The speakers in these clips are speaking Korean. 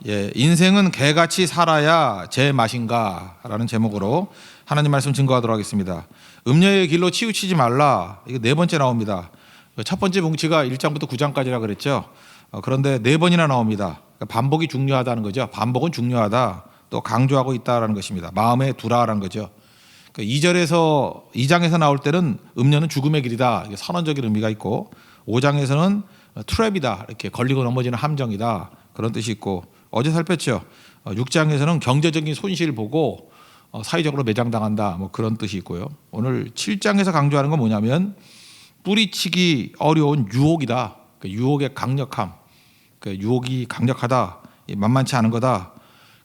예, 인생은 개같이 살아야 제맛인가라는 제목으로 하나님 말씀 증거하도록 하겠습니다. 음녀의 길로 치우치지 말라. 이거 네 번째 나옵니다. 첫 번째 뭉치가 1장부터 9장까지라 그랬죠. 그런데 네 번이나 나옵니다. 반복이 중요하다는 거죠. 반복은 중요하다. 또 강조하고 있다라는 것입니다. 마음에 두라라는 거죠. 2절에서 2장에서 나올 때는 음녀는 죽음의 길이다. 이게 선언적인 의미가 있고 5장에서는 트랩이다. 이렇게 걸리고 넘어지는 함정이다. 그런 뜻이 있고 어제 살폈죠. 6장에서는 경제적인 손실 보고 사회적으로 매장당한다. 뭐 그런 뜻이 있고요. 오늘 7장에서 강조하는 건 뭐냐면 뿌리치기 어려운 유혹이다. 유혹의 강력함. 유혹이 강력하다. 만만치 않은 거다.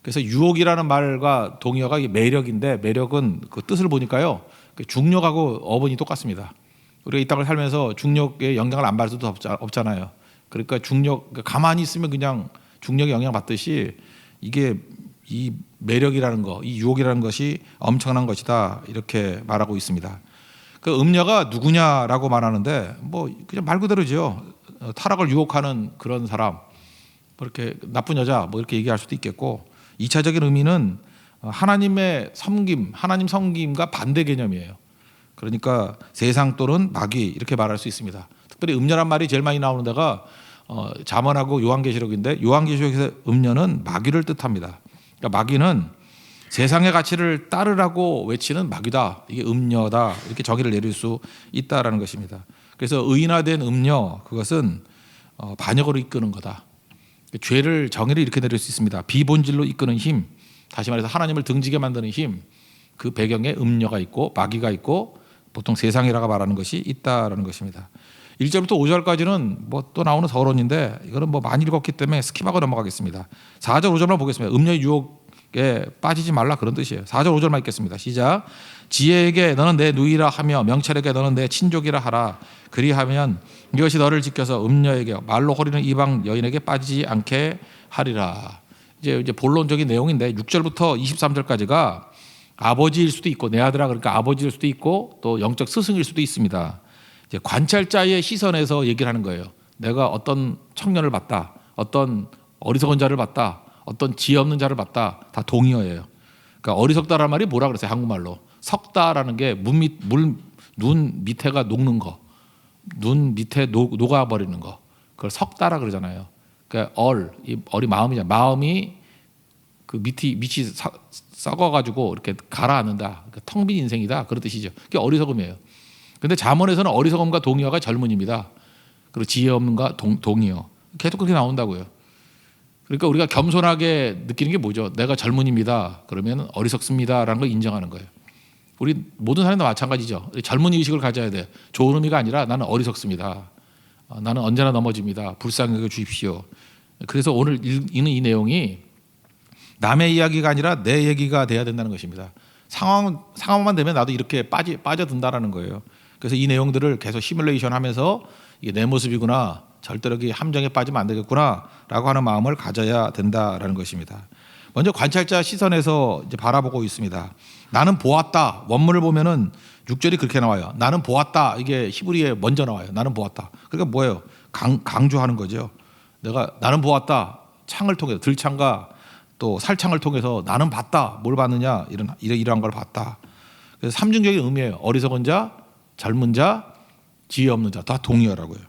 그래서 유혹이라는 말과 동의어가 매력인데 매력은 그 뜻을 보니까요. 중력하고 어원이 똑같습니다. 우리가 이 땅을 살면서 중력에 영향을 안 받을 수도 없잖아요. 그러니까 중력, 가만히 있으면 그냥 중력에 영향 받듯이 이게 이 매력이라는 거, 이 유혹이라는 것이 엄청난 것이다. 이렇게 말하고 있습니다. 그 음녀가 누구냐라고 말하는데 뭐 그냥 말 그대로죠. 타락을 유혹하는 그런 사람, 뭐 이렇게 나쁜 여자 뭐 이렇게 얘기할 수도 있겠고 2차적인 의미는 하나님의 섬김, 하나님 섬김과 반대 개념이에요. 그러니까 세상 또는 마귀 이렇게 말할 수 있습니다. 특별히 음녀란 말이 제일 많이 나오는 데가 잠언하고 요한계시록인데 요한계시록에서 음녀는 마귀를 뜻합니다. 그러니까 마귀는 세상의 가치를 따르라고 외치는 마귀다. 이게 음녀다. 이렇게 정의를 내릴 수 있다라는 것입니다. 그래서 의인화된 음녀 그것은 반역으로 이끄는 거다. 죄를 정의를 이렇게 내릴 수 있습니다. 비본질로 이끄는 힘, 다시 말해서 하나님을 등지게 만드는 힘, 그 배경에 음녀가 있고 마귀가 있고 보통 세상이라고 말하는 것이 있다라는 것입니다. 1절부터 5절까지는 뭐 또 나오는 서론인데 이거는 뭐 많이 읽었기 때문에 스킵하고 넘어가겠습니다. 4절 5절만 보겠습니다. 음녀의 유혹에 빠지지 말라 그런 뜻이에요. 4절 5절만 읽겠습니다. 시작. 지혜에게 너는 내 누이라 하며 명철에게 너는 내 친족이라 하라. 그리하면 이것이 너를 지켜서 음녀에게 말로 호리는 이방 여인에게 빠지지 않게 하리라. 이제 본론적인 내용인데 6절부터 23절까지가 아버지일 수도 있고 내 아들아 그러니까 아버지일 수도 있고 또 영적 스승일 수도 있습니다. 이제 관찰자의 시선에서 얘기를 하는 거예요. 내가 어떤 청년을 봤다, 어떤 어리석은 자를 봤다, 어떤 지혜 없는 자를 봤다. 다 동의어예요. 그러니까 어리석다라는 말이 뭐라 그랬어요? 한국말로 석다라는 게 눈 밑에가 녹는 거, 눈 밑에 녹아버리는 거, 그걸 석다라 그러잖아요. 그러니까 얼이 마음이잖아요. 마음이 그 밑이 썩어가지고 이렇게 가라앉는다. 그러니까 텅 빈 인생이다. 그런 뜻이죠. 그게 어리석음이에요. 근데 잠언에서는 어리석음과 동의어가 젊은입니다. 그리고 지혜 없는가 동의어. 계속 그렇게 나온다고요. 그러니까 우리가 겸손하게 느끼는 게 뭐죠? 내가 젊은입니다. 그러면 어리석습니다라는 걸 인정하는 거예요. 우리 모든 사람도 마찬가지죠. 젊은 의식을 가져야 돼. 좋은 의미가 아니라 나는 어리석습니다. 나는 언제나 넘어집니다. 불쌍히 여겨 주십시오. 그래서 오늘 읽는 이 내용이 남의 이야기가 아니라 내 얘기가 돼야 된다는 것입니다. 상황만 되면 나도 이렇게 빠져든다라는 거예요. 그래서 이 내용들을 계속 시뮬레이션 하면서 이게 내 모습이구나. 절대로 함정에 빠지면 안 되겠구나라고 하는 마음을 가져야 된다라는 것입니다. 먼저 관찰자 시선에서 이제 바라보고 있습니다. 나는 보았다. 원문을 보면은 6절이 그렇게 나와요. 나는 보았다. 이게 히브리에 먼저 나와요. 나는 보았다. 그러니까 뭐예요? 강조하는 거죠. 나는 보았다. 창을 통해서 들창과 또 살창을 통해서 나는 봤다. 뭘 봤느냐? 이러한 걸 봤다. 그래서 삼중적인 의미예요. 어리석은 자, 젊은 자, 지혜 없는 자 다 동의어라고요.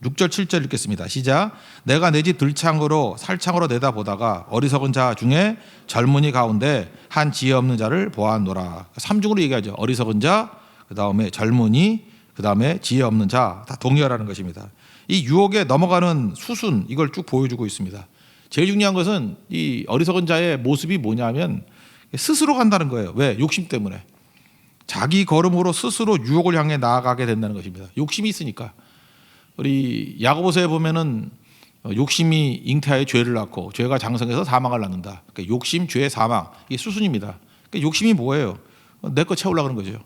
6절 7절 읽겠습니다. 시작. 내가 내 집 들창으로 살창으로 내다보다가 어리석은 자 중에 젊은이 가운데 한 지혜 없는 자를 보았노라. 삼중으로 얘기하죠. 어리석은 자, 그 다음에 젊은이, 그 다음에 지혜 없는 자 다 동의어라는 것입니다. 이 유혹에 넘어가는 수순 이걸 쭉 보여주고 있습니다. 제일 중요한 것은 이 어리석은 자의 모습이 뭐냐면 스스로 간다는 거예요. 왜? 욕심 때문에. 자기 걸음으로 스스로 유혹을 향해 나아가게 된다는 것입니다. 욕심이 있으니까. 우리 야고보서에 보면은 욕심이 잉태하여 죄를 낳고 죄가 장성해서 사망을 낳는다. 그러니까 욕심, 죄, 사망 이게 수순입니다. 그러니까 욕심이 뭐예요? 내 거 채우려고 하는 거죠.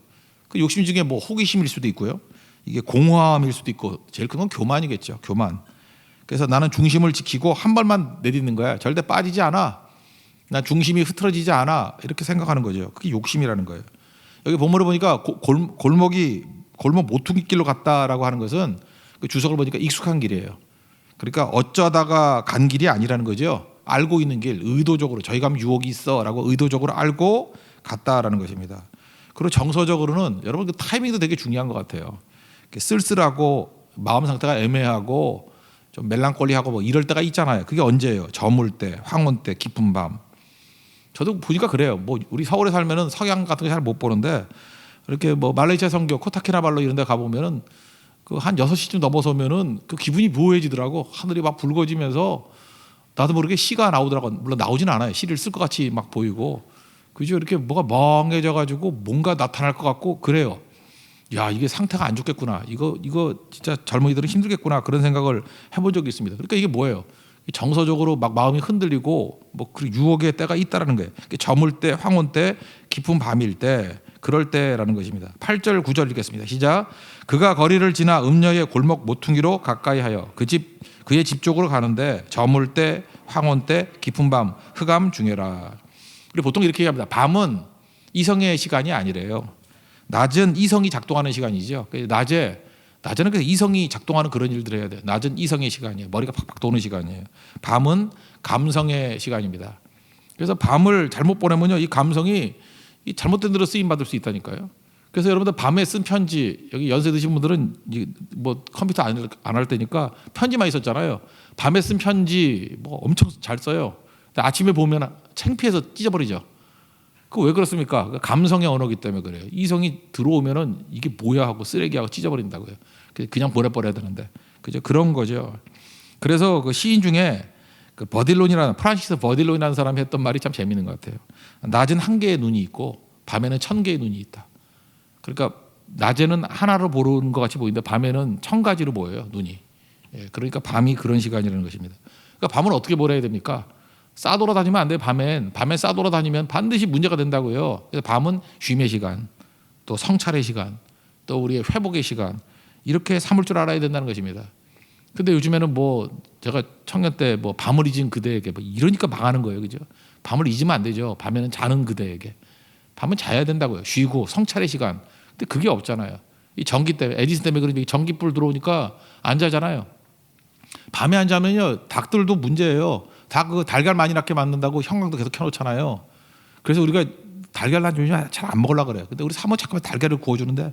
그 욕심 중에 뭐 호기심일 수도 있고요. 이게 공허함일 수도 있고 제일 큰 건 교만이겠죠. 교만. 그래서 나는 중심을 지키고 한 발만 내딛는 거야. 절대 빠지지 않아. 난 중심이 흐트러지지 않아. 이렇게 생각하는 거죠. 그게 욕심이라는 거예요. 여기 본문을 보니까 골목 모퉁이 길로 갔다라고 하는 것은 그 주석을 보니까 익숙한 길이에요. 그러니까 어쩌다가 간 길이 아니라는 거죠. 알고 있는 길, 의도적으로 저희 가면 유혹이 있어라고 의도적으로 알고 갔다라는 것입니다. 그리고 정서적으로는 여러분 그 타이밍도 되게 중요한 것 같아요. 쓸쓸하고 마음 상태가 애매하고 좀 멜랑콜리하고 뭐 이럴 때가 있잖아요. 그게 언제예요? 저물 때, 황혼 때, 깊은 밤. 저도 보니까 그래요. 뭐 우리 서울에 살면은 석양 같은 거 잘 못 보는데 이렇게 뭐 말레이시아 성교, 코타키나발루 이런 데 가보면은 그 한 6시쯤 넘어서면은 그 기분이 묘해지더라고. 하늘이 막 붉어지면서 나도 모르게 시가 나오더라고. 물론 나오진 않아요. 시를 쓸 것 같이 막 보이고. 그죠? 이렇게 뭐가 멍해져 가지고 뭔가 나타날 것 같고 그래요. 야, 이게 상태가 안 좋겠구나. 이거 진짜 젊은이들은 힘들겠구나. 그런 생각을 해본 적이 있습니다. 그러니까 이게 뭐예요? 정서적으로 막 마음이 흔들리고 뭐 그 유혹의 때가 있다라는 거예요. 저물 때, 황혼 때, 깊은 밤일 때, 그럴 때라는 것입니다. 8절 9절 읽겠습니다. 시작. 그가 거리를 지나 음녀의 골목 모퉁이로 가까이하여 그의 집 쪽으로 가는데 저물 때, 황혼 때, 깊은 밤, 흑암 중에라. 우리 보통 이렇게 얘기합니다. 밤은 이성의 시간이 아니래요. 낮은 이성이 작동하는 시간이죠. 낮에는 그래서 이성이 작동하는 그런 일들을 해야 돼요. 낮은 이성의 시간이에요. 머리가 팍팍 도는 시간이에요. 밤은 감성의 시간입니다. 그래서 밤을 잘못 보내면요, 이 감성이 이 잘못된 대로 쓰임 받을 수 있다니까요. 그래서 여러분들 밤에 쓴 편지, 여기 연세 드신 분들은 뭐 컴퓨터 안 할 때니까 편지만 있었잖아요. 밤에 쓴 편지 뭐 엄청 잘 써요. 근데 아침에 보면 창피해서 찢어버리죠. 그 왜 그렇습니까? 감성의 언어기 때문에 그래요. 이성이 들어오면은 이게 뭐야 하고 쓰레기하고 찢어버린다고요. 그냥 보내버려야 되는데, 그죠? 그런 거죠. 그래서 그 시인 중에 그 프란시스 버딜론이라는 사람이 했던 말이 참 재밌는 것 같아요. 낮은 한 개의 눈이 있고 밤에는 1000개의 눈이 있다. 그러니까 낮에는 하나로 보는 것 같이 보이는데 밤에는 1000가지로 보여요, 눈이. 예, 그러니까 밤이 그런 시간이라는 것입니다. 그러니까 밤은 어떻게 보내야 됩니까? 싸돌아다니면 안 돼요. 밤에 싸돌아다니면 반드시 문제가 된다고요. 그래서 밤은 쉼의 시간, 또 성찰의 시간, 또 우리의 회복의 시간, 이렇게 삼을 줄 알아야 된다는 것입니다. 근데 요즘에는 뭐 제가 청년 때 뭐 밤을 잊은 그대에게 뭐 이러니까 망하는 거예요, 그죠? 밤을 잊으면 안 되죠. 밤에는 자는 그대에게. 밤은 자야 된다고요. 쉬고 성찰의 시간. 근데 그게 없잖아요. 이 전기 때문에, 에디슨 때문에 그런지 전기불 들어오니까 안 자잖아요. 밤에 안 자면요, 닭들도 문제예요. 다 그 달걀 많이 낳게 만든다고 형광도 계속 켜놓잖아요. 그래서 우리가 달걀 난 요즘 잘 안 먹으려고 그래요. 근데 우리 사모 잠깐만 달걀을 구워주는데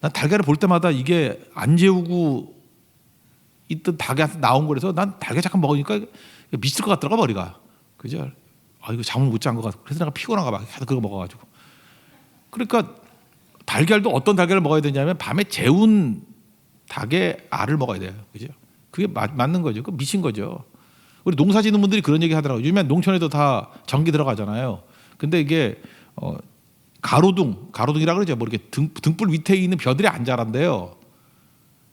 난 달걀을 볼 때마다 이게 안 재우고 있던 닭이 나온 거라서 난 달걀 잠깐 먹으니까 미칠 것 같더라고 머리가. 그죠? 아, 이거 잠을 못 잔 것 같고. 그래서 내가 피곤한가 봐. 계속 그거 먹어가지고. 그러니까 달걀도 어떤 달걀을 먹어야 되냐면 밤에 재운 닭의 알을 먹어야 돼요. 그죠? 그게 맞는 거죠. 그 미친 거죠. 우리 농사 짓는 분들이 그런 얘기 하더라고요. 요즘에 농촌에도 다 전기 들어가잖아요. 근데 이게 가로등이라 그러죠. 뭐 이렇게 등불 밑에 있는 벼들이 안 자란대요.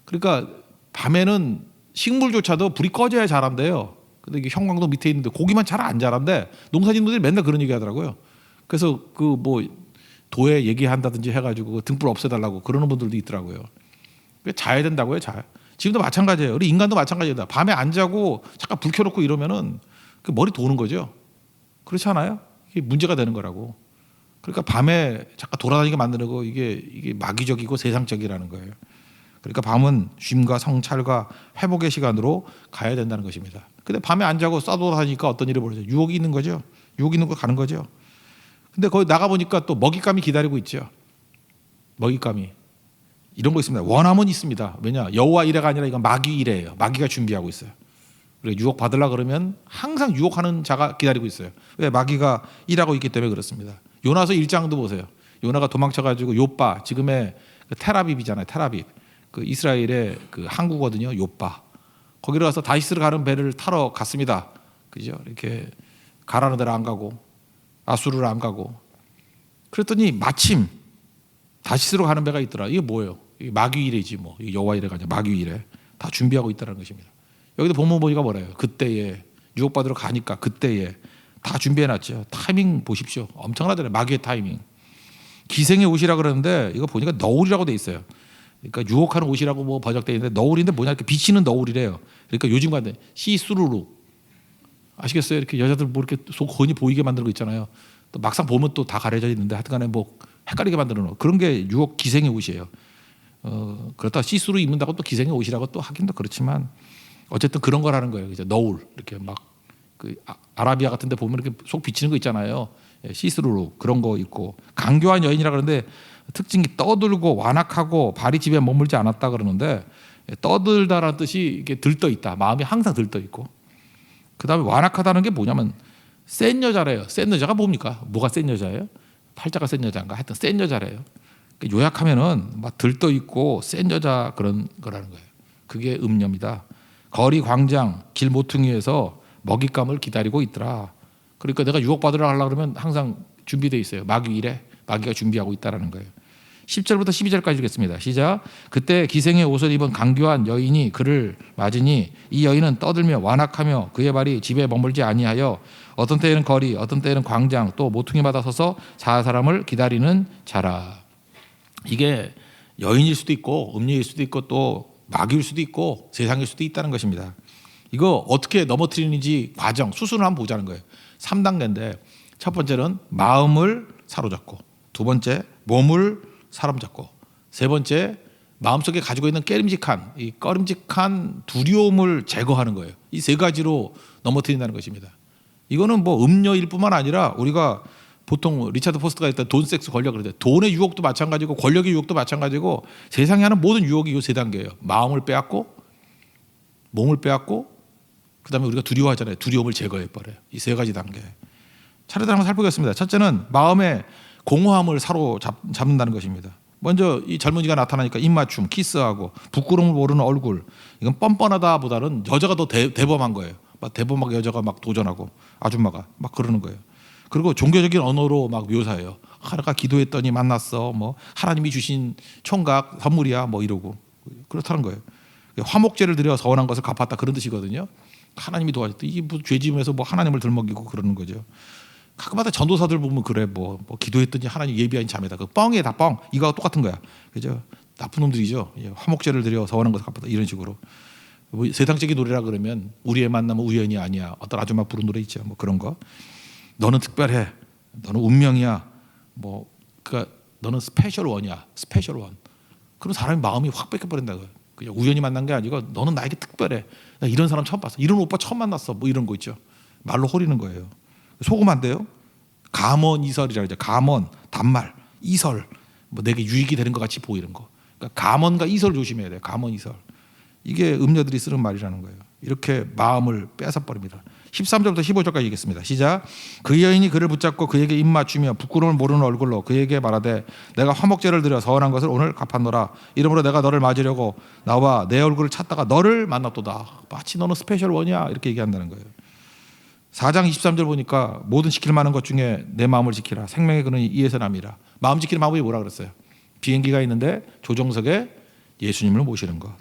그러니까 밤에는 식물조차도 불이 꺼져야 자란대요. 근데 이게 형광등 밑에 있는데 고기만 잘 안 자란대. 농사 짓는 분들이 맨날 그런 얘기 하더라고요. 그래서 그 뭐 도에 얘기한다든지 해가지고 등불 없애달라고 그러는 분들도 있더라고요. 자야 된다고요, 자. 지금도 마찬가지예요. 우리 인간도 마찬가지다. 밤에 안 자고 잠깐 불 켜놓고 이러면은 그 머리 도는 거죠. 그렇지 않아요? 이게 문제가 되는 거라고. 그러니까 밤에 잠깐 돌아다니게 만드는 거 이게 마귀적이고 세상적이라는 거예요. 그러니까 밤은 쉼과 성찰과 회복의 시간으로 가야 된다는 것입니다. 근데 밤에 안 자고 싸돌아다니까 어떤 일이 벌어져요? 유혹이 있는 거죠. 유혹이 있는 거 가는 거죠. 근데 거기 나가 보니까 또 먹잇감이 기다리고 있죠. 먹잇감이. 이런 거 있습니다. 원함은 있습니다. 왜냐? 여호와 이레가 아니라 이건 마귀 이레예요. 마귀가 준비하고 있어요. 그리고 유혹 받으려 그러면 항상 유혹하는 자가 기다리고 있어요. 왜? 마귀가 일하고 있기 때문에 그렇습니다. 요나서 1장도 보세요. 요나가 도망쳐가지고 요빠, 지금의 그 텔아비브잖아요. 텔아비브. 그 이스라엘의 그 항구거든요. 요빠. 거기로 가서 다시스를 가는 배를 타러 갔습니다. 그죠? 이렇게 가라는 데를 안 가고 아수르를 안 가고. 그랬더니 마침 다시스로 가는 배가 있더라. 이게 뭐예요? 이게 마귀 이레지 뭐. 여호와 이레가 아니라 마귀 이레. 다 준비하고 있다는 것입니다. 여기도 본문 보니까 뭐래요? 그때에 유혹받으러 가니까 그때에 다 준비해놨죠. 타이밍 보십시오. 엄청나잖아요. 마귀의 타이밍. 기생의 옷이라 그러는데 이거 보니까 너울이라고 돼 있어요. 그러니까 유혹하는 옷이라고 뭐 번역돼 있는데 너울인데 뭐냐 이렇게 비치는 너울이래요. 그러니까 요즘 같은 시스루루 아시겠어요? 이렇게 여자들 뭐 이렇게 속 건이 보이게 만드는 거 있잖아요. 또 막상 보면 또 다 가려져 있는데 하여튼간에 뭐 헷갈리게 만드는 거 그런 게 유혹 기생의 옷이에요. 그렇다 시스루 입는다고 또 기생의 옷이라고 또 하긴 또 그렇지만 어쨌든 그런 거라는 거예요. 그죠? 너울 이렇게 막 아라비아 같은 데 보면 이렇게 속 비치는 거 있잖아요. 시스루로 그런 거 있고 강교한 여인이라 그러는데 특징이 떠들고 완악하고 발이 집에 머물지 않았다 그러는데 떠들다라는 뜻이 이게 들떠 있다. 마음이 항상 들떠 있고 그다음에 완악하다는 게 뭐냐면 센 여자래요. 센 여자가 뭡니까? 뭐가 센 여자예요? 팔자가 센 여자인가? 하여튼 센 여자래요. 그러니까 요약하면은 막 들떠 있고 센 여자 그런 거라는 거예요. 그게 음녀입니다. 거리 광장 길 모퉁이에서 먹잇감을 기다리고 있더라. 그러니까 내가 유혹받으러 가려고 그러면 항상 준비되어 있어요. 마귀 마귀가 준비하고 있다라는 거예요. 10절부터 12절까지 읽겠습니다. 시작. 그때 기생의 옷을 입은 강교한 여인이 그를 맞으니 이 여인은 떠들며 완악하며 그의 발이 집에 머물지 아니하여 어떤 때에는 거리 어떤 때에는 광장 또 모퉁이마다 서서 사람을 기다리는 자라. 이게 여인일 수도 있고 음녀일 수도 있고 또 마귀일 수도 있고 세상일 수도 있다는 것입니다. 이거 어떻게 넘어뜨리는지 과정 수순을 한번 보자는 거예요. 3단계인데 첫 번째는 마음을 사로잡고 두 번째 몸을 사로잡고 세 번째 마음속에 가지고 있는 꺼림직한 두려움을 제거하는 거예요. 이 세 가지로 넘어뜨린다는 것입니다. 이거는 뭐 음녀일 뿐만 아니라 우리가 보통 리차드 포스트가 했던 돈, 섹스, 권력 그러는데 돈의 유혹도 마찬가지고 권력의 유혹도 마찬가지고 세상에 하는 모든 유혹이 이 세 단계예요. 마음을 빼앗고 몸을 빼앗고 그다음에 우리가 두려워하잖아요. 두려움을 제거해버려요. 이 세 가지 단계. 차례대로 한번 살펴보겠습니다. 첫째는 마음의 공허함을 사로잡는다는 것입니다. 먼저 이 젊은이가 나타나니까 입맞춤, 키스하고 부끄러움을 모르는 얼굴. 이건 뻔뻔하다 보다는 여자가 더 대범한 거예요. 막 대범하게 여자가 막 도전하고 아줌마가 막 그러는 거예요. 그리고 종교적인 언어로 막 묘사해요. 하나가 기도했더니 만났어. 뭐 하나님이 주신 총각 선물이야. 뭐 이러고 그렇다는 거예요. 화목제를 드려 서원한 것을 갚았다 그런 뜻이거든요. 하나님이 도와줬다. 이게 뭐 죄짐에서 뭐 하나님을 들먹이고 그러는 거죠. 가끔마다 전도사들 보면 그래 뭐 기도했더니 하나님 예비한 자매다. 그 뻥이에요, 다 뻥. 이거와 똑같은 거야. 그죠? 나쁜 놈들이죠. 화목제를 드려 서원한 것을 갚았다 이런 식으로. 뭐 세상적인 노래라 그러면 우리의 만남은 우연이 아니야. 어떤 아줌마 부른 노래 있죠. 뭐 그런 거. 너는 특별해. 너는 운명이야. 뭐 그러니까 너는 스페셜 원이야. 스페셜 원. 그럼 사람이 마음이 확 뺏겨버린다고요. 그냥 우연히 만난 게 아니고 너는 나에게 특별해. 나 이런 사람 처음 봤어. 이런 오빠 처음 만났어. 뭐 이런 거 있죠. 말로 호리는 거예요. 속으면 안 돼요. 감언 이설이라고 하죠. 감언, 단말, 이설. 뭐 내게 유익이 되는 것 같이 보이는 거. 그러니까 감언과 이설 조심해야 돼요. 감언, 이설. 이게 음녀들이 쓰는 말이라는 거예요. 이렇게 마음을 빼앗아 버립니다. 13절부터 15절까지 읽겠습니다. 시작. 그 여인이 그를 붙잡고 그에게 입맞추며 부끄러움을 모르는 얼굴로 그에게 말하되 내가 화목제를 드려 서원한 것을 오늘 갚았노라. 이러므로 내가 너를 맞으려고 나와 내 얼굴을 찾다가 너를 만났도다. 마치 너는 스페셜 원이야. 이렇게 얘기한다는 거예요. 4장 23절 보니까 모든 지킬 만한 것 중에 내 마음을 지키라. 생명의 근원이 이에서 남이라. 마음 지키는 방법이 뭐라 그랬어요? 비행기가 있는데 조종석에 예수님을 모시는 것.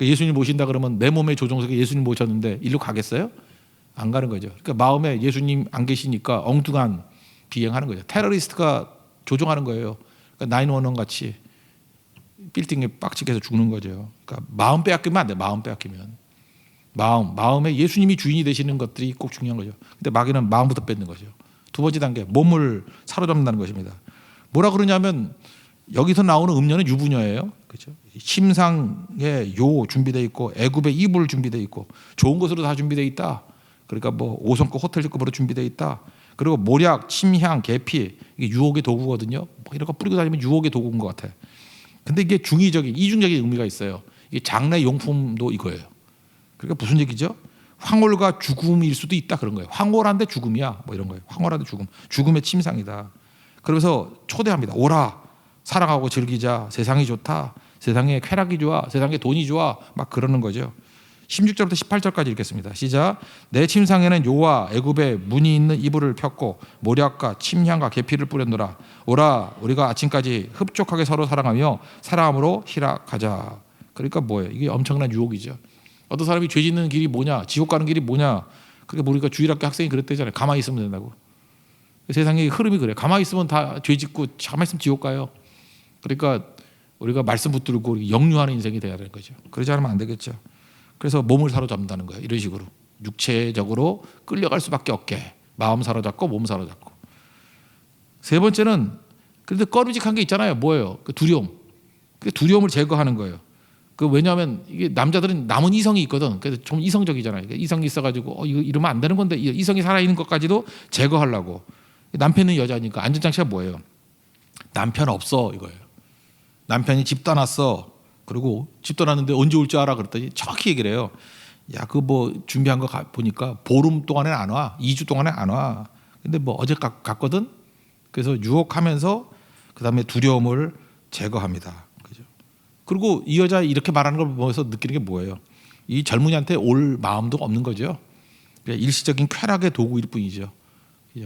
예수님 모신다 그러면 내 몸의 조종석에 예수님 모셨는데 일로 가겠어요? 안 가는 거죠. 그러니까 마음에 예수님 안 계시니까 엉뚱한 비행하는 거죠. 테러리스트가 조종하는 거예요. 그러니까 911 같이 빌딩에 빡치게 해서 죽는 거죠. 그러니까 마음 빼앗기면 안 돼. 마음 빼앗기면. 마음에 예수님이 주인이 되시는 것들이 꼭 중요한 거죠. 근데 마귀는 마음부터 뺏는 거죠. 두 번째 단계 몸을 사로잡는다는 것입니다. 뭐라 그러냐면 여기서 나오는 음녀는 유부녀예요. 그렇죠? 침상에 요 준비되어 있고 애굽의 이불 준비되어 있고 좋은 것으로 다 준비되어 있다. 그러니까 뭐 5성급 호텔 직급으로 준비되어 있다. 그리고 모략, 침향, 계피 이게 유혹의 도구거든요. 뭐 이런 거 뿌리고 다니면 유혹의 도구인 것 같아. 근데 이게 이중적인 의미가 있어요. 이게 장래 용품도 이거예요. 그러니까 무슨 얘기죠? 황홀과 죽음일 수도 있다 그런 거예요. 황홀한데 죽음이야. 뭐 이런 거예요. 황홀한데 죽음의 침상이다. 그러면서 초대합니다. 오라. 사랑하고 즐기자. 세상이 좋다. 세상에 쾌락이 좋아. 세상에 돈이 좋아. 막 그러는 거죠. 16절부터 18절까지 읽겠습니다. 시작. 내 침상에는 요와 애굽의 무늬 있는 이불을 폈고 모략과 침향과 계피를 뿌렸노라. 오라 우리가 아침까지 흡족하게 서로 사랑하며 사랑함으로 희락하자. 그러니까 뭐예요? 이게 엄청난 유혹이죠. 어떤 사람이 죄 짓는 길이 뭐냐, 지옥 가는 길이 뭐냐. 그러니까 우리가 주일학교 학생이 그랬대잖아요. 가만히 있으면 된다고. 세상의 흐름이 그래. 가만히 있으면 다 죄 짓고 가만히 있으면 지옥 가요. 그러니까 우리가 말씀 붙들고 역류하는 인생이 돼야 되는 거죠. 그러지 않으면 안 되겠죠. 그래서 몸을 사로잡는다는 거예요. 이런 식으로 육체적으로 끌려갈 수밖에 없게 마음 사로잡고 몸 사로잡고. 세 번째는 그래도 꺼름직한 게 있잖아요. 뭐예요? 그 두려움. 그 두려움을 제거하는 거예요. 그 왜냐하면 이게 남자들은 남은 이성이 있거든. 그래서 좀 이성적이잖아요. 이성이 있어가지고 이거 이러면 안 되는 건데 이성이 살아있는 것까지도 제거하려고. 남편은 여자니까 안전장치가 뭐예요? 남편 없어 이거예요. 남편이 집 떠났어. 그리고 집 떠났는데 언제 올 줄 알아 그랬더니 정확히 얘기를 해요. 야, 그 뭐 준비한 거 보니까 보름 동안에 안 와. 2주 동안에 안 와. 근데 뭐 어제 갔거든. 그래서 유혹하면서 그다음에 두려움을 제거합니다. 그죠? 그리고 이 여자 이렇게 말하는 걸 보면서 느끼는 게 뭐예요? 이 젊은이한테 올 마음도 없는 거죠. 그냥 일시적인 쾌락의 도구일 뿐이죠.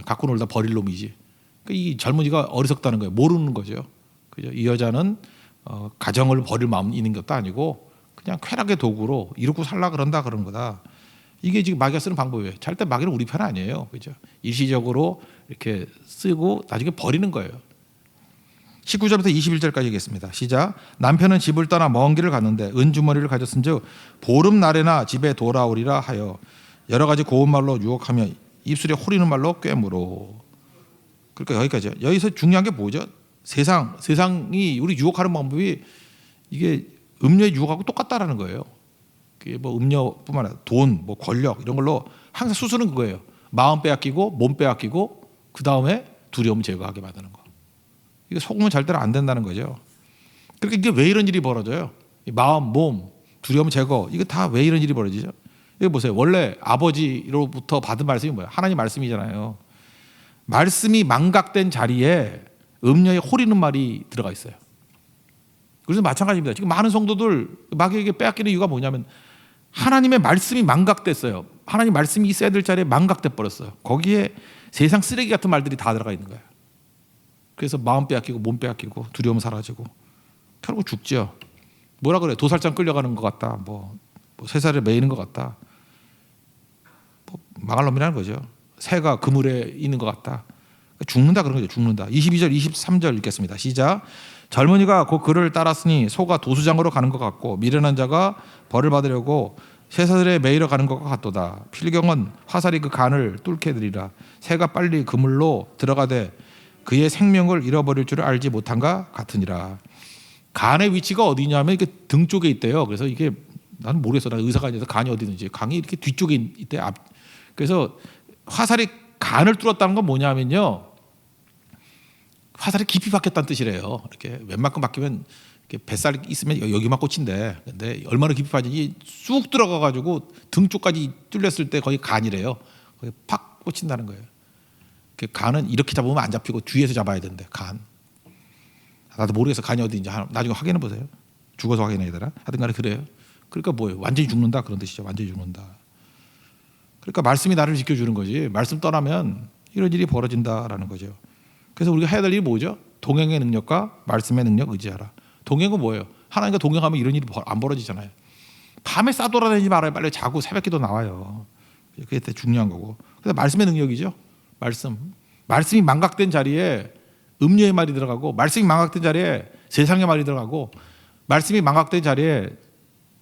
갖고 놀다 버릴 놈이지. 그러니까 이 젊은이가 어리석다는 거예요. 모르는 거죠. 그죠? 이 여자는 가정을 버릴 마음 있는 것도 아니고 그냥 쾌락의 도구로 이루고 살라 그런다 그런 거다. 이게 지금 마귀가 쓰는 방법이에요. 절대 마귀는 우리 편 아니에요. 그죠? 일시적으로 이렇게 쓰고 나중에 버리는 거예요. 19절부터 21절까지 얘기했습니다. 시작. 남편은 집을 떠나 먼 길을 갔는데 은주머니를 가졌은즉 보름 날에나 집에 돌아오리라 하여 여러 가지 고운 말로 유혹하며 입술에 호리는 말로 꿰물어. 그러니까 여기까지요. 여기서 중요한 게 뭐죠? 세상이 우리 유혹하는 방법이 이게 음료의 유혹하고 똑같다라는 거예요. 그게 뭐 음료뿐만 아니라 돈, 뭐 권력 이런 걸로 항상 수수는 그거예요. 마음 빼앗기고 몸 빼앗기고 그 다음에 두려움 제거하게 만드는 거. 이게 속으면 절대로 안 된다는 거죠. 그러니까 이게 왜 이런 일이 벌어져요? 마음, 몸, 두려움 제거 이거 다 왜 이런 일이 벌어지죠? 이거 보세요. 원래 아버지로부터 받은 말씀이 뭐예요? 하나님 말씀이잖아요. 말씀이 망각된 자리에 음녀의 호리는 말이 들어가 있어요. 그래서 마찬가지입니다. 지금 많은 성도들 마귀에게 빼앗기는 이유가 뭐냐면 하나님의 말씀이 망각됐어요. 하나님 말씀이 있어야 될 자리에 망각돼 버렸어요. 거기에 세상 쓰레기 같은 말들이 다 들어가 있는 거예요. 그래서 마음 빼앗기고 몸 빼앗기고 두려움 사라지고 결국 죽죠. 뭐라 그래? 도살장 끌려가는 것 같다. 뭐 쇠사슬에 매이는 것 같다. 뭐 망할 놈이라는 거죠. 새가 그물에 있는 것 같다. 죽는다 그런 거죠. 죽는다. 22절 23절 읽겠습니다. 시작. 젊은이가 곧 그를 따랐으니 소가 도수장으로 가는 것 같고 미련한 자가 벌을 받으려고 쇠사슬에 매이러 가는 것과 같도다. 필경은 화살이 그 간을 뚫게 되리라. 새가 빨리 그물로 들어가되 그의 생명을 잃어버릴 줄을 알지 못한가 같으니라. 간의 위치가 어디냐면 이게 등 쪽에 있대요. 그래서 이게 나는 모르겠어. 난 의사가 아니라서 간이 어디 있는지. 간이 이렇게 뒤쪽에 있대. 그래서 화살이 간을 뚫었다는 건 뭐냐면요. 화살이 깊이 박혔다는 뜻이래요. 이렇게 웬만큼 박히면 이렇게 뱃살이 있으면 여기만 꽂힌대. 근데 얼마나 깊이 빠지지 쑥 들어가가지고 등 쪽까지 뚫렸을 때 거기 간이래요. 거기 팍 꽂힌다는 거예요. 간은 이렇게 잡으면 안 잡히고 뒤에서 잡아야 된대. 간. 나도 모르겠어. 간이 어디인지 나중에 확인해 보세요. 죽어서 확인해야 되나? 하여튼간에 그래요. 그러니까 뭐예요? 완전히 죽는다 그런 뜻이죠. 완전히 죽는다. 그러니까 말씀이 나를 지켜주는 거지. 말씀 떠나면 이런 일이 벌어진다라는 거죠. 그래서 우리가 해야 될 일이 뭐죠? 동행의 능력과 말씀의 능력 의지하라. 동행은 뭐예요? 하나님과 동행하면 이런 일이 안 벌어지잖아요. 밤에 싸돌아다니지 말아요. 빨리 자고 새벽기도 나와요. 그게 되게 중요한 거고. 그래서 말씀의 능력이죠. 말씀이 망각된 자리에 음료의 말이 들어가고 말씀이 망각된 자리에 세상의 말이 들어가고 말씀이 망각된 자리에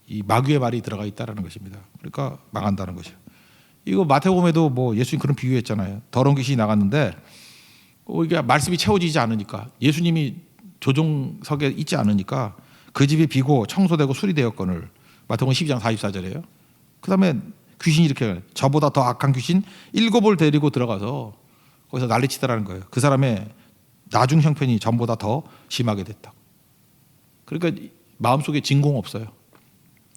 이 마귀의 말이 들어가 있다는 것입니다. 그러니까 망한다는 것이죠. 이거 마태복음에도 뭐 예수님 그런 비유했잖아요. 더러운 귀신이 나갔는데 이게 말씀이 채워지지 않으니까 예수님이 조종석에 있지 않으니까 그 집이 비고 청소되고 수리되었거늘. 마태복음 12장 44절이에요. 그 다음에 귀신이 이렇게 저보다 더 악한 귀신 7을 데리고 들어가서 거기서 난리치더라는 거예요. 그 사람의 나중 형편이 전보다 더 심하게 됐다. 그러니까 마음속에 진공 없어요.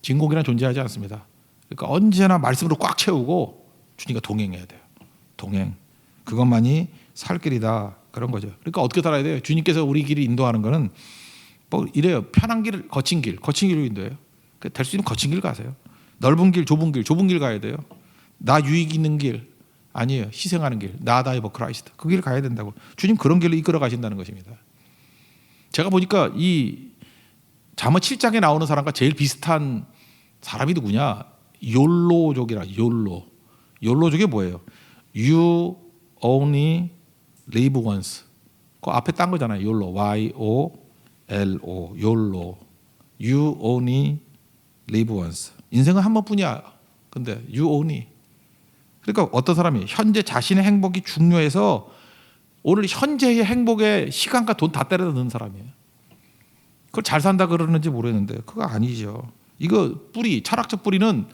진공이란 존재하지 않습니다. 그러니까 언제나 말씀으로 꽉 채우고 주님과 동행해야 돼요. 동행. 그것만이 살 길이다. 그런 거죠. 그러니까 어떻게 살아야 돼요? 주님께서 우리 길을 인도하는 거는 뭐 이래요. 편한 길, 거친 길로 인도해요. 될 수 있는 거친 길 가세요. 넓은 길, 좁은 길 가야 돼요. 나 유익 있는 길 아니에요. 희생하는 길. 나다 이버 크라이스트. 그 길 가야 된다고. 주님 그런 길로 이끌어 가신다는 것입니다. 제가 보니까 이 잠언 7장에 나오는 사람과 제일 비슷한 사람이 누구냐? 욜로족이라. 욜로족이 뭐예요? You only live once. 그 앞에 딴 거잖아요. 욜로. Y-O-L-O. 욜로. You only live once. 인생은 한 번뿐이야. 근데 you only. 그러니까 어떤 사람이 현재 자신의 행복이 중요해서 오늘 현재의 행복에 시간과 돈 다 때려다 넣는 사람이에요. 그걸 잘 산다 그러는지 모르겠는데 그거 아니죠. 이거 뿌리, 철학적 뿌리는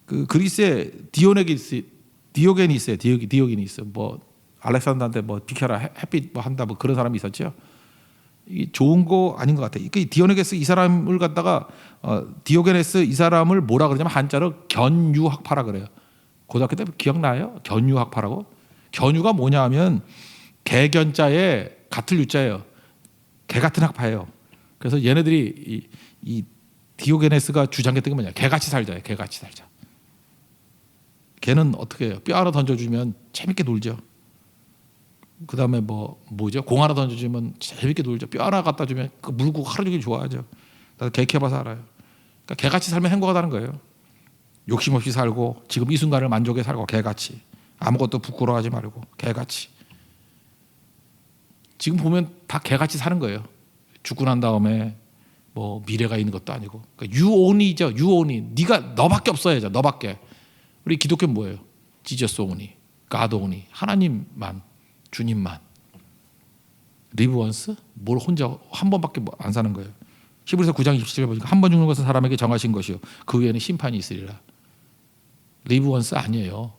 그 그리스의 디오게니스 뭐 알렉산더한테 뭐 비켜라 햇빛 뭐 한다 뭐 그런 사람이 있었죠. 이 좋은 거 아닌 것 같아요. 그 디오네게스 이 사람을 갖다가 디오게네스 이 사람을 뭐라 그러냐면 한자로 견유학파라 그래요. 고등학교 때 기억나요? 견유학파라고. 견유가 뭐냐면 개견자에 같을 유자예요. 개 같은 학파예요. 그래서 얘네들이 이 디오게네스가 주장했던 게 뭐냐? 개같이 살자예요. 개같이 살자. 개는 어떻게 해요? 뼈 하나 던져주면 재밌게 놀죠. 그 다음에 뭐죠? 공 하나 던져주면 재밌게 놀죠. 뼈 하나 갖다 주면 그 물고 하루 종일 좋아하죠. 나도 개 캐봐서 알아요. 그러니까 개같이 살면 행복하다는 거예요. 욕심 없이 살고 지금 이 순간을 만족해 살고 개같이 아무것도 부끄러워하지 말고 개같이. 지금 보면 다 개같이 사는 거예요. 죽고 난 다음에 뭐 미래가 있는 것도 아니고. 그러니까 유온이죠. 유온이. 네가 너밖에 없어야죠. 너밖에. 우리 기독교는 뭐예요? 지저스 오니, 가드 오니, 하나님만, 주님만. 리브 원스? 뭘 혼자 한 번밖에 안 사는 거예요. 히브리서 9장 27절 보니까 한 번 죽는 것은 사람에게 정하신 것이요 그 후에는 심판이 있으리라. 리브 원스 아니에요.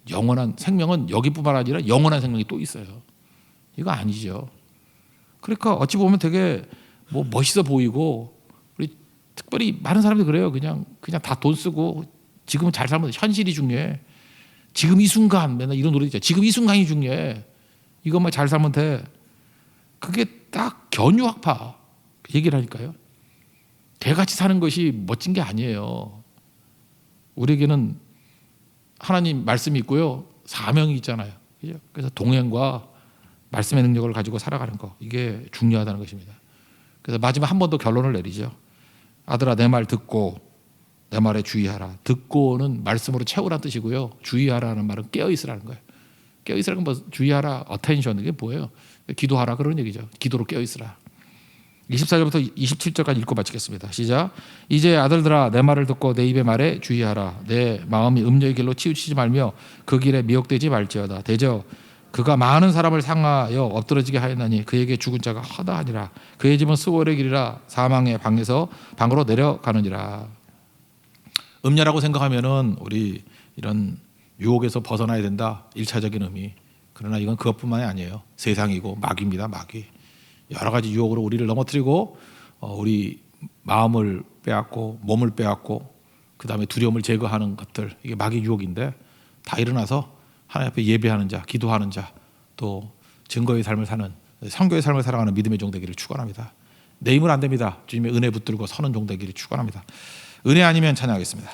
영원한 생명은 여기뿐만 아니라 영원한 생명이 또 있어요. 이거 아니죠. 그러니까 어찌 보면 되게 뭐 멋있어 보이고 우리 특별히 많은 사람들이 그래요. 그냥 다 돈 쓰고 지금은 잘 살면 현실이 중요해. 지금 이 순간 맨날 이런 노래 있죠. 지금 이 순간이 중요해. 이것만 잘 살면 돼. 그게 딱 견유학파 얘기를 하니까요. 개같이 사는 것이 멋진 게 아니에요. 우리에게는 하나님 말씀이 있고요. 사명이 있잖아요. 그래서 동행과 말씀의 능력을 가지고 살아가는 거. 이게 중요하다는 것입니다. 그래서 마지막 한 번 더 결론을 내리죠. 아들아 내 말 듣고 내 말에 주의하라. 듣고는 말씀으로 채우라는 뜻이고요. 주의하라는 말은 깨어있으라는 거예요. 깨어있으라는 건 뭐 주의하라, attention 이게 뭐예요? 기도하라 그런 얘기죠. 기도로 깨어있으라. 24절부터 27절까지 읽고 마치겠습니다. 시작. 이제 아들들아 내 말을 듣고 내 입의 말에 주의하라. 내 마음이 음녀의 길로 치우치지 말며 그 길에 미혹되지 말지어다. 대저 그가 많은 사람을 상하여 엎드러지게 하였나니 그에게 죽은 자가 허다하니라. 그의 집은 수월의 길이라 사망의 방에서 방으로 내려가느니라. 음녀라고 생각하면은 우리 이런 유혹에서 벗어나야 된다. 1차적인 의미. 그러나 이건 그것뿐만이 아니에요. 세상이고 마귀입니다. 마귀. 여러 가지 유혹으로 우리를 넘어뜨리고 우리 마음을 빼앗고 몸을 빼앗고 그 다음에 두려움을 제거하는 것들. 이게 마귀 유혹인데 다 일어나서 하나님 앞에 예배하는 자, 기도하는 자, 또 증거의 삶을 사는 선교의 삶을 살아가는 믿음의 종 되기를 축원합니다. 내 힘은 안 됩니다. 주님의 은혜 붙들고 서는 종 되기를 축원합니다. 은혜 아니면 찬양하겠습니다.